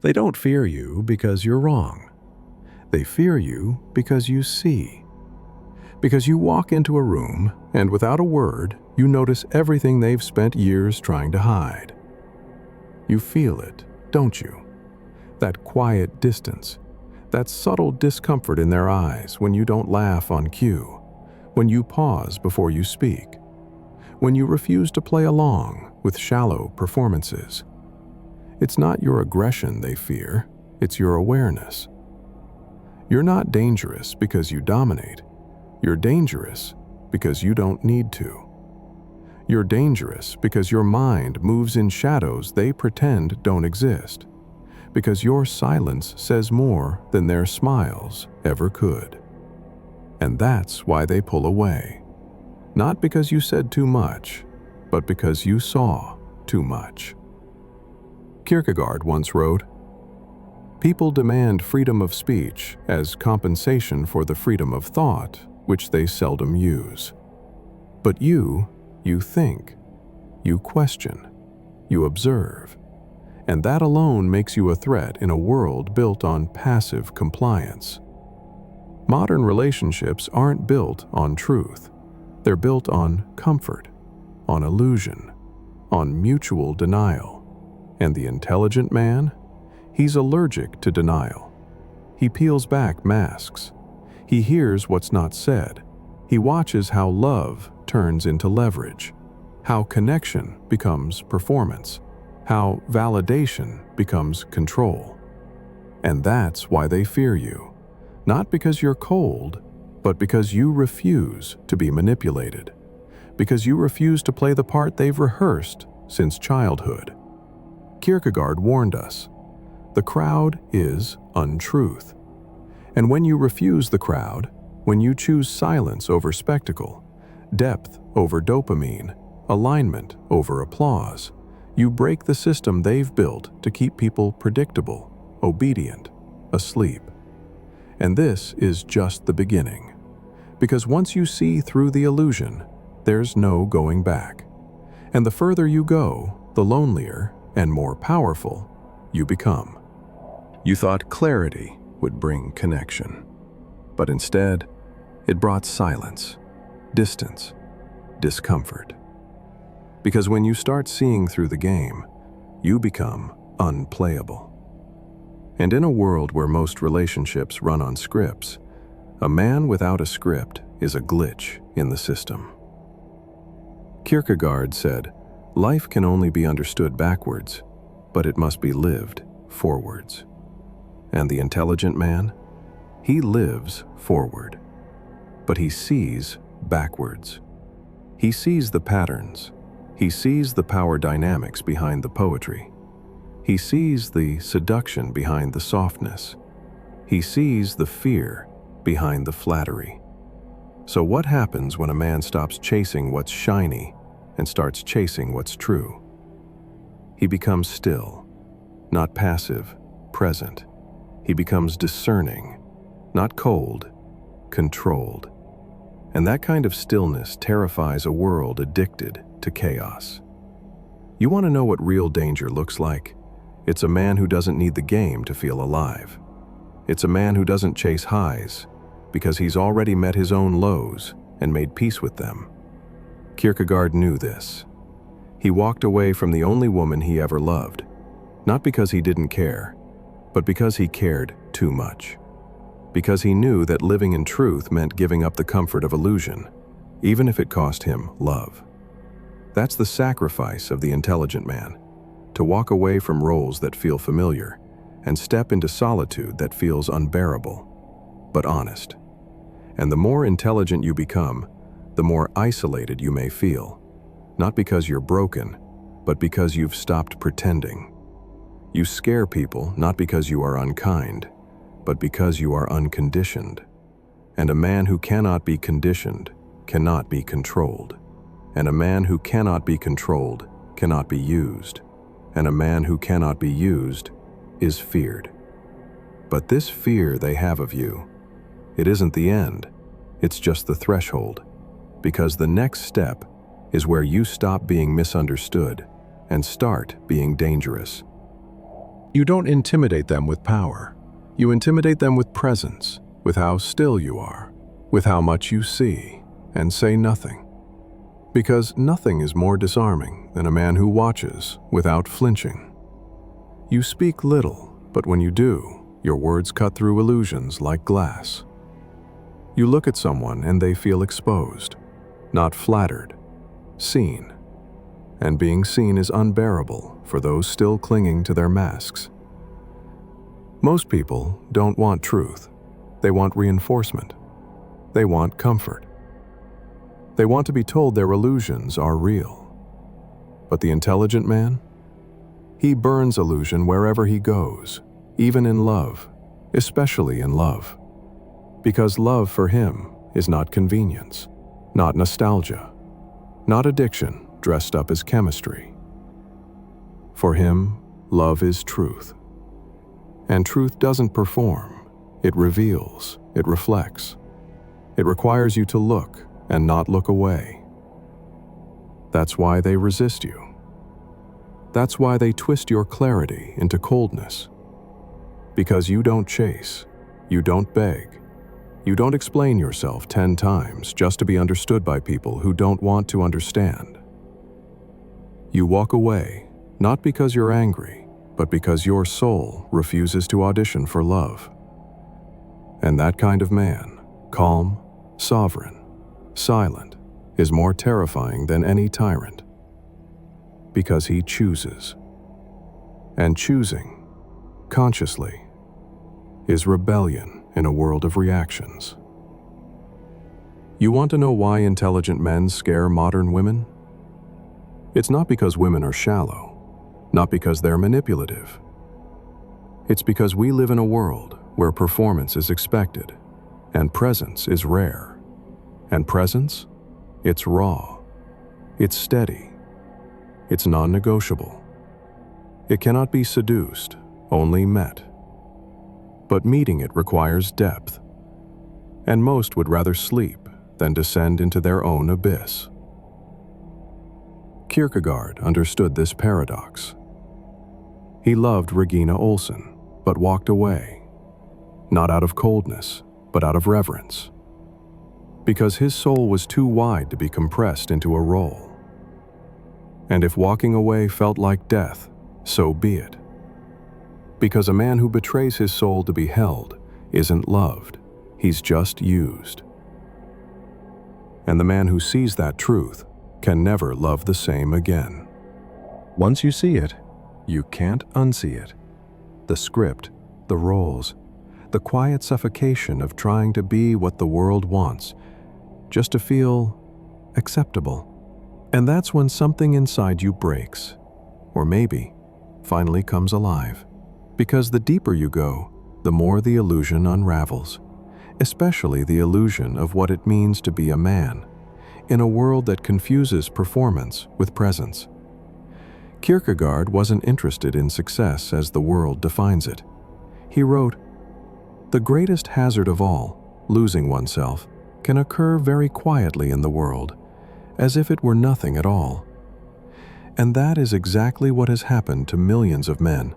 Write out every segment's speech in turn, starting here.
They don't fear you because you're wrong. They fear you because you see. Because you walk into a room, and without a word, you notice everything they've spent years trying to hide. You feel it, don't you? That quiet distance, that subtle discomfort in their eyes when you don't laugh on cue, when you pause before you speak, when you refuse to play along with shallow performances. It's not your aggression they fear, it's your awareness. You're not dangerous because you dominate. You're dangerous because you don't need to. You're dangerous because your mind moves in shadows they pretend don't exist, because your silence says more than their smiles ever could. And that's why they pull away. Not because you said too much, but because you saw too much. Kierkegaard once wrote, "People demand freedom of speech as compensation for the freedom of thought, which they seldom use. But you think, you question, you observe, and that alone makes you a threat in a world built on passive compliance." Modern relationships aren't built on truth. They're built on comfort, on illusion, on mutual denial. And the intelligent man? He's allergic to denial. He peels back masks. He hears what's not said. He watches how love turns into leverage, how connection becomes performance, how validation becomes control. And that's why they fear you. Not because you're cold, but because you refuse to be manipulated. Because you refuse to play the part they've rehearsed since childhood. Kierkegaard warned us, the crowd is untruth. And when you refuse the crowd, when you choose silence over spectacle, depth over dopamine, alignment over applause, you break the system they've built to keep people predictable, obedient, asleep. And this is just the beginning. Because once you see through the illusion, there's no going back. And the further you go, the lonelier and more powerful you become. You thought clarity would bring connection, but instead, it brought silence, distance, discomfort. Because when you start seeing through the game, you become unplayable. And in a world where most relationships run on scripts, a man without a script is a glitch in the system. Kierkegaard said, "Life can only be understood backwards, but it must be lived forwards." And the intelligent man? He lives forward, but he sees backwards. He sees the patterns. He sees the power dynamics behind the poetry. He sees the seduction behind the softness. He sees the fear behind the flattery. So what happens when a man stops chasing what's shiny and starts chasing what's true? He becomes still, not passive, present. He becomes discerning, not cold, controlled. And that kind of stillness terrifies a world addicted to chaos. You want to know what real danger looks like? It's a man who doesn't need the game to feel alive. It's a man who doesn't chase highs because he's already met his own lows and made peace with them. Kierkegaard knew this. He walked away from the only woman he ever loved, not because he didn't care, but because he cared too much. Because he knew that living in truth meant giving up the comfort of illusion, even if it cost him love. That's the sacrifice of the intelligent man, to walk away from roles that feel familiar and step into solitude that feels unbearable, but honest. And the more intelligent you become, the more isolated you may feel, not because you're broken, but because you've stopped pretending. You scare people not because you are unkind, but because you are unconditioned. And a man who cannot be conditioned cannot be controlled. And a man who cannot be controlled cannot be used. And a man who cannot be used is feared. But this fear they have of you, it isn't the end, it's just the threshold. Because the next step is where you stop being misunderstood and start being dangerous. You don't intimidate them with power. You intimidate them with presence, with how still you are, with how much you see and say nothing. Because nothing is more disarming than a man who watches without flinching. You speak little, but when you do, your words cut through illusions like glass. You look at someone and they feel exposed, not flattered, seen. And being seen is unbearable for those still clinging to their masks. Most people don't want truth. They want reinforcement. They want comfort. They want to be told their illusions are real. But the intelligent man? He burns illusion wherever he goes, even in love, especially in love. Because love for him is not convenience, not nostalgia, not addiction dressed up as chemistry. For him, love is truth. And truth doesn't perform, it reveals, it reflects. It requires you to look and not look away. That's why they resist you. That's why they twist your clarity into coldness. Because you don't chase, you don't beg, you don't explain yourself 10 times just to be understood by people who don't want to understand. You walk away, not because you're angry, but because your soul refuses to audition for love. And that kind of man, calm, sovereign, silent, is more terrifying than any tyrant. Because he chooses. And choosing, consciously, is rebellion in a world of reactions. You want to know why intelligent men scare modern women? It's not because women are shallow, not because they're manipulative. It's because we live in a world where performance is expected, and presence is rare. And presence? It's raw. It's steady. It's non-negotiable. It cannot be seduced, only met. But meeting it requires depth, and most would rather sleep than descend into their own abyss. Kierkegaard understood this paradox. He loved Regina Olsen, but walked away, not out of coldness, but out of reverence, because his soul was too wide to be compressed into a role. And if walking away felt like death, so be it. Because a man who betrays his soul to be held isn't loved, he's just used. And the man who sees that truth can never love the same again. Once you see it, you can't unsee it. The script, the roles, the quiet suffocation of trying to be what the world wants, just to feel acceptable. And that's when something inside you breaks, or maybe finally comes alive. Because the deeper you go, the more the illusion unravels, especially the illusion of what it means to be a man, in a world that confuses performance with presence. Kierkegaard wasn't interested in success as the world defines it. He wrote, "The greatest hazard of all, losing oneself, can occur very quietly in the world, as if it were nothing at all." And that is exactly what has happened to millions of men.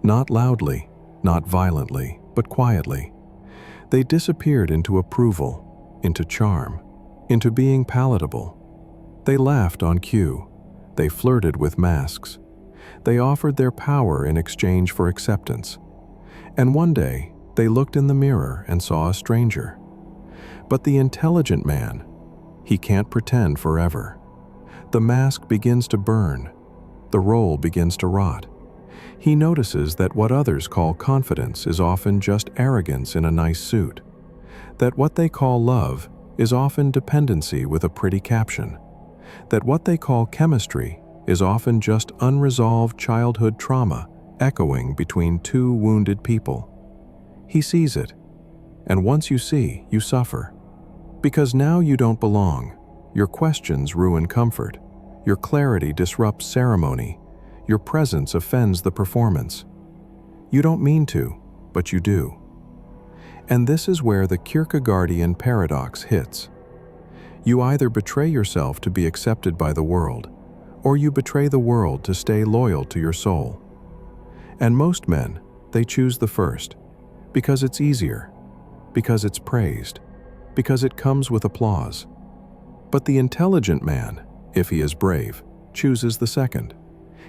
Not loudly, not violently, but quietly. They disappeared into approval, into charm, into being palatable. They laughed on cue. They flirted with masks. They offered their power in exchange for acceptance. And one day, they looked in the mirror and saw a stranger. But the intelligent man, he can't pretend forever. The mask begins to burn. The role begins to rot. He notices that what others call confidence is often just arrogance in a nice suit. That what they call love is often dependency with a pretty caption. That what they call chemistry is often just unresolved childhood trauma echoing between two wounded people. He sees it, and once you see, you suffer. Because now you don't belong. Your questions ruin comfort. Your clarity disrupts ceremony. Your presence offends the performance. You don't mean to, but you do. And this is where the Kierkegaardian paradox hits. You either betray yourself to be accepted by the world, or you betray the world to stay loyal to your soul. And most men, they choose the first, because it's easier, because it's praised, because it comes with applause. But the intelligent man, if he is brave, chooses the second.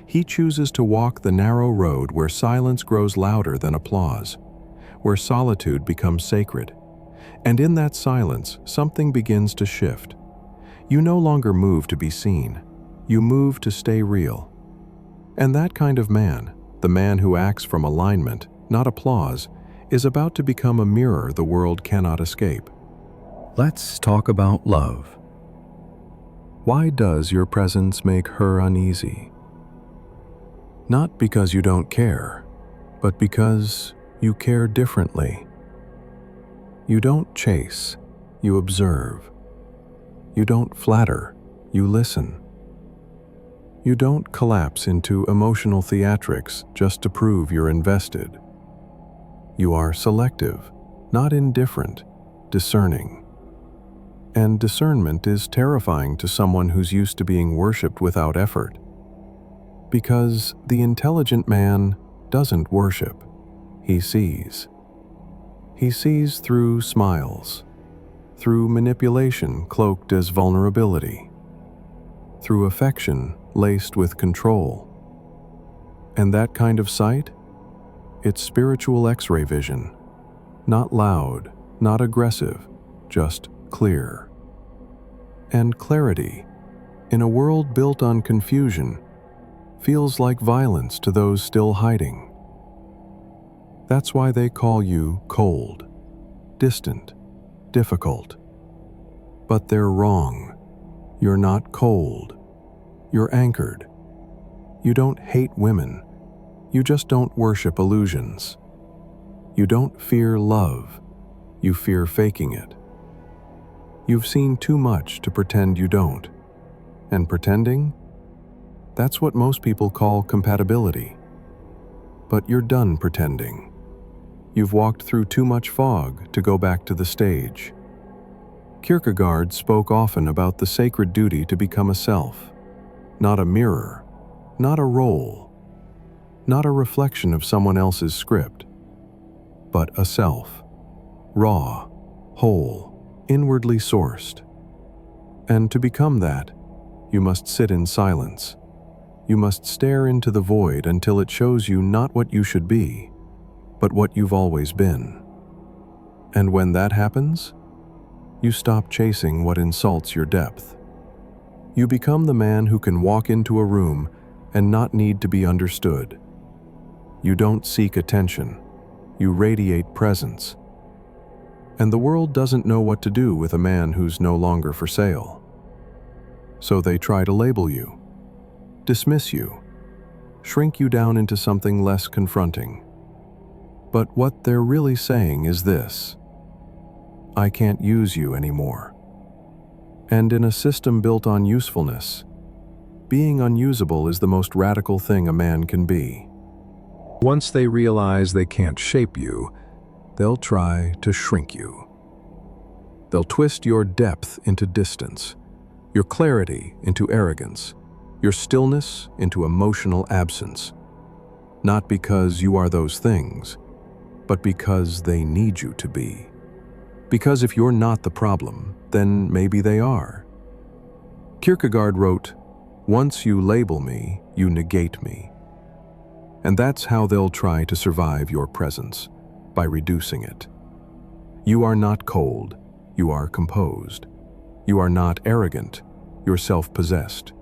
He chooses to walk the narrow road where silence grows louder than applause, where solitude becomes sacred. And in that silence, something begins to shift. You no longer move to be seen. You move to stay real. And that kind of man, the man who acts from alignment, not applause, is about to become a mirror the world cannot escape. Let's talk about love. Why does your presence make her uneasy? Not because you don't care, but because you care differently. You don't chase, you observe. You don't flatter, you listen. You don't collapse into emotional theatrics just to prove you're invested. You are selective, not indifferent, discerning. And discernment is terrifying to someone who's used to being worshipped without effort. Because the intelligent man doesn't worship, he sees. He sees through smiles, through manipulation cloaked as vulnerability, through affection laced with control. And that kind of sight? It's spiritual X-ray vision. Not loud, not aggressive, just clear. And clarity, in a world built on confusion, feels like violence to those still hiding. That's why they call you cold, distant, difficult. But they're wrong. You're not cold. You're anchored. You don't hate women. You just don't worship illusions. You don't fear love. You fear faking it. You've seen too much to pretend you don't. And pretending? That's what most people call compatibility. But you're done pretending. You've walked through too much fog to go back to the stage. Kierkegaard spoke often about the sacred duty to become a self, not a mirror, not a role, not a reflection of someone else's script, but a self, raw, whole, inwardly sourced. And to become that, you must sit in silence. You must stare into the void until it shows you not what you should be, but what you've always been. And when that happens, you stop chasing what insults your depth. You become the man who can walk into a room and not need to be understood. You don't seek attention. You radiate presence. And the world doesn't know what to do with a man who's no longer for sale. So they try to label you, dismiss you, shrink you down into something less confronting. But what they're really saying is this: I can't use you anymore. And in a system built on usefulness, being unusable is the most radical thing a man can be. Once they realize they can't shape you, they'll try to shrink you. They'll twist your depth into distance, your clarity into arrogance, your stillness into emotional absence. Not because you are those things, but because they need you to be. Because if you're not the problem, then maybe they are. Kierkegaard wrote, "Once you label me, you negate me." And that's how they'll try to survive your presence, by reducing it. You are not cold, you are composed. You are not arrogant, you're self-possessed.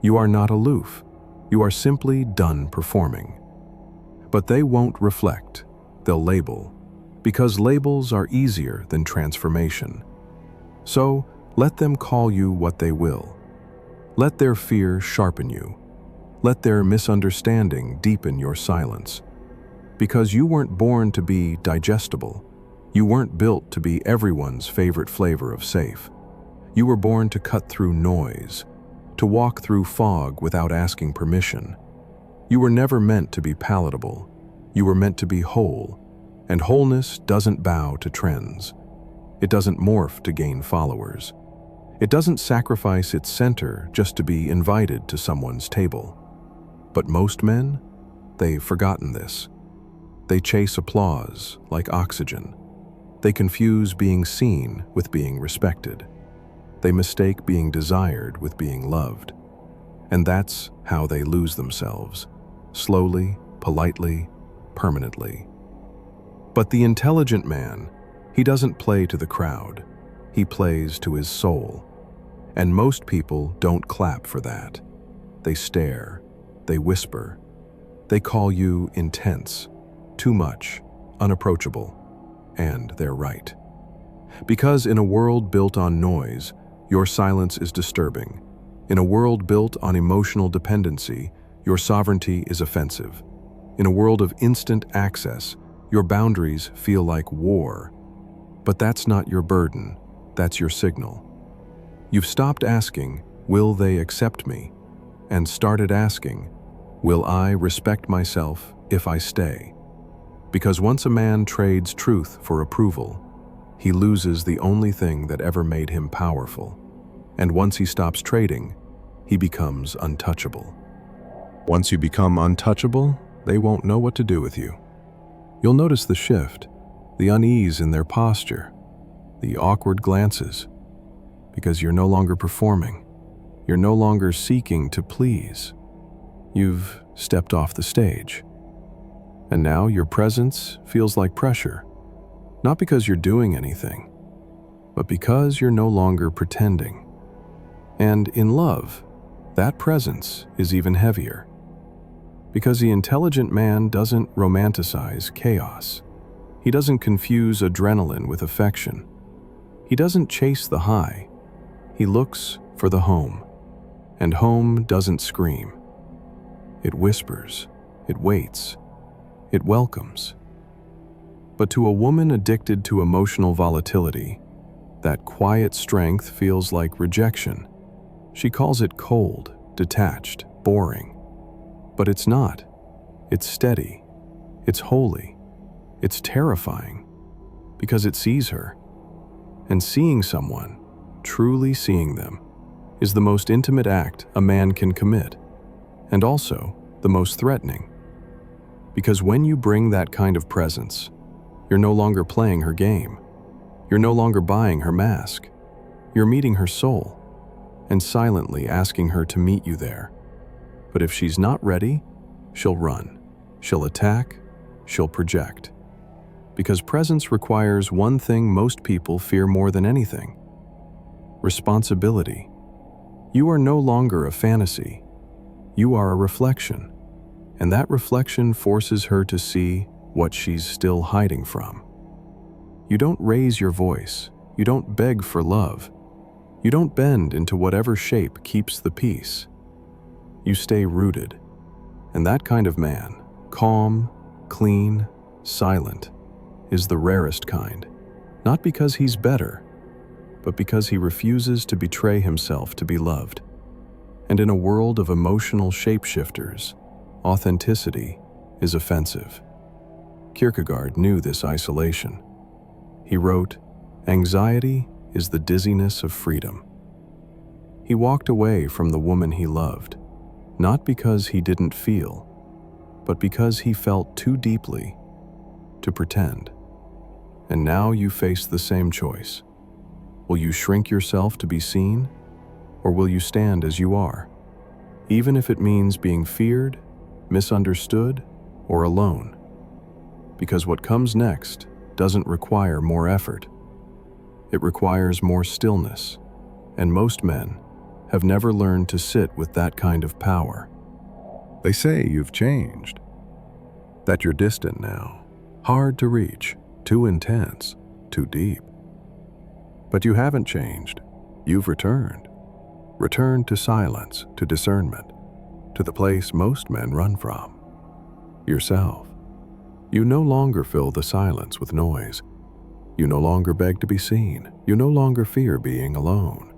You are not aloof, you are simply done performing. But they won't reflect, they'll label, because labels are easier than transformation. So let them call you what they will. Let their fear sharpen you. Let their misunderstanding deepen your silence. Because you weren't born to be digestible. You weren't built to be everyone's favorite flavor of safe. You were born to cut through noise, to walk through fog without asking permission. You were never meant to be palatable. You were meant to be whole, and wholeness doesn't bow to trends. It doesn't morph to gain followers. It doesn't sacrifice its center just to be invited to someone's table. But most men, they've forgotten this. They chase applause like oxygen. They confuse being seen with being respected. They mistake being desired with being loved. And that's how they lose themselves, slowly, politely, permanently. But the intelligent man, he doesn't play to the crowd. He plays to his soul. And most people don't clap for that. They stare, they whisper, they call you intense, too much, unapproachable, and they're right. Because in a world built on noise, your silence is disturbing. In a world built on emotional dependency, your sovereignty is offensive. In a world of instant access, your boundaries feel like war. But that's not your burden, that's your signal. You've stopped asking, will they accept me? And started asking, will I respect myself if I stay? Because once a man trades truth for approval, he loses the only thing that ever made him powerful. And once he stops trading, he becomes untouchable. Once you become untouchable, they won't know what to do with you. You'll notice the shift, the unease in their posture, the awkward glances, because you're no longer performing. You're no longer seeking to please. You've stepped off the stage. And now your presence feels like pressure, not because you're doing anything, but because you're no longer pretending. And in love, that presence is even heavier. Because the intelligent man doesn't romanticize chaos. He doesn't confuse adrenaline with affection. He doesn't chase the high. He looks for the home. And home doesn't scream. It whispers, it waits, it welcomes. But to a woman addicted to emotional volatility, that quiet strength feels like rejection. She calls it cold, detached, boring. But it's not. It's steady. It's holy. It's terrifying. Because it sees her. And seeing someone, truly seeing them, is the most intimate act a man can commit, and also the most threatening. Because when you bring that kind of presence, you're no longer playing her game. You're no longer buying her mask. You're meeting her soul, and silently asking her to meet you there. But if she's not ready, she'll run, she'll attack, she'll project. Because presence requires one thing most people fear more than anything: responsibility. You are no longer a fantasy. You are a reflection, and that reflection forces her to see what she's still hiding from. You don't raise your voice. You don't beg for love. You don't bend into whatever shape keeps the peace. You stay rooted. And that kind of man, calm, clean, silent, is the rarest kind. Not because he's better, but because he refuses to betray himself to be loved. And in a world of emotional shapeshifters, authenticity is offensive. Kierkegaard knew this isolation. He wrote, "Anxiety is the dizziness of freedom." He walked away from the woman he loved, not because he didn't feel, but because he felt too deeply to pretend. And now you face the same choice. Will you shrink yourself to be seen, or will you stand as you are, even if it means being feared, misunderstood, or alone? Because what comes next doesn't require more effort. It requires more stillness, and most men have never learned to sit with that kind of power. They say you've changed, that you're distant now, hard to reach, too intense, too deep. But you haven't changed. You've returned. Returned to silence, to discernment, to the place most men run from: yourself. You no longer fill the silence with noise. You no longer beg to be seen. You no longer fear being alone.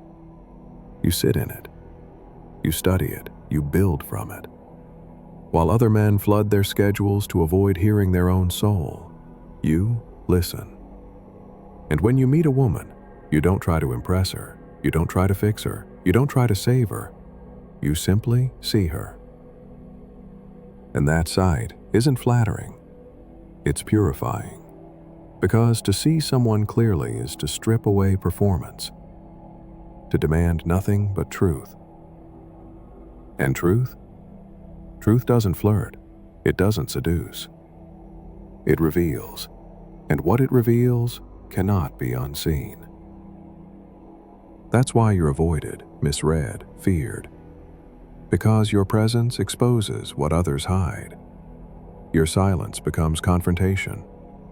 You sit in it. You study it. You build from it. While other men flood their schedules to avoid hearing their own soul, you listen. And when you meet a woman, you don't try to impress her. You don't try to fix her. You don't try to save her. You simply see her. And that sight isn't flattering, it's purifying. Because to see someone clearly is to strip away performance, to demand nothing but truth. And truth? Truth doesn't flirt, it doesn't seduce. It reveals, and what it reveals cannot be unseen. That's why you're avoided, misread, feared. Because your presence exposes what others hide. Your silence becomes confrontation.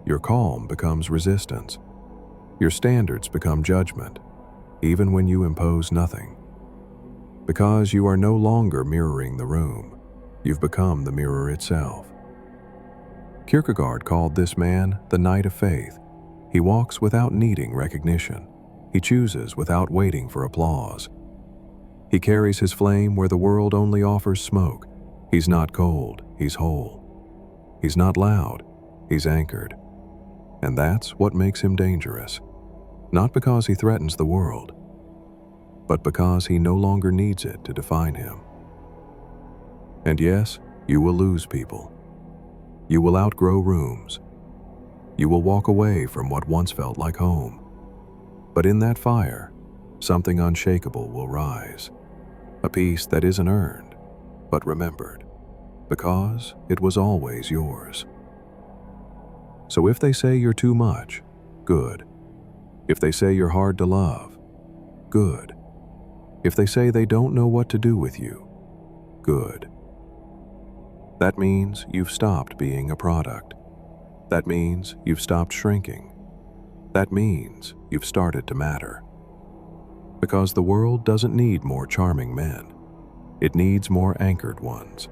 Your calm becomes resistance. Your standards become judgment, even when you impose nothing. Because you are no longer mirroring the room, you've become the mirror itself. Kierkegaard called this man the knight of faith. He walks without needing recognition. He chooses without waiting for applause. He carries his flame where the world only offers smoke. He's not cold, he's whole. He's not loud, he's anchored. And that's what makes him dangerous. Not because he threatens the world, but because he no longer needs it to define him. And yes, you will lose people. You will outgrow rooms. You will walk away from what once felt like home. But in that fire, something unshakable will rise. A peace that isn't earned, but remembered, because it was always yours. So if they say you're too much, good. If they say you're hard to love, good. If they say they don't know what to do with you, good. That means you've stopped being a product. That means you've stopped shrinking. That means you've started to matter. Because the world doesn't need more charming men. It needs more anchored ones.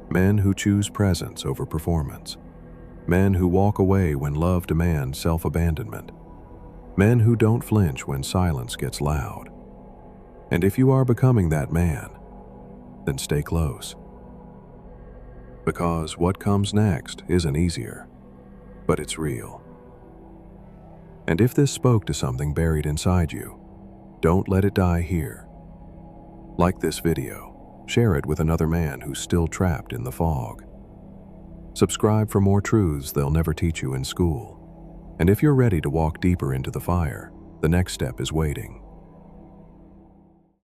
Men who choose presence over performance. Men who walk away when love demands self-abandonment. Men who don't flinch when silence gets loud. And if you are becoming that man, then stay close. Because what comes next isn't easier, but it's real. And if this spoke to something buried inside you, don't let it die here. Like this video, share it with another man who's still trapped in the fog. Subscribe for more truths they'll never teach you in school. And if you're ready to walk deeper into the fire, the next step is waiting.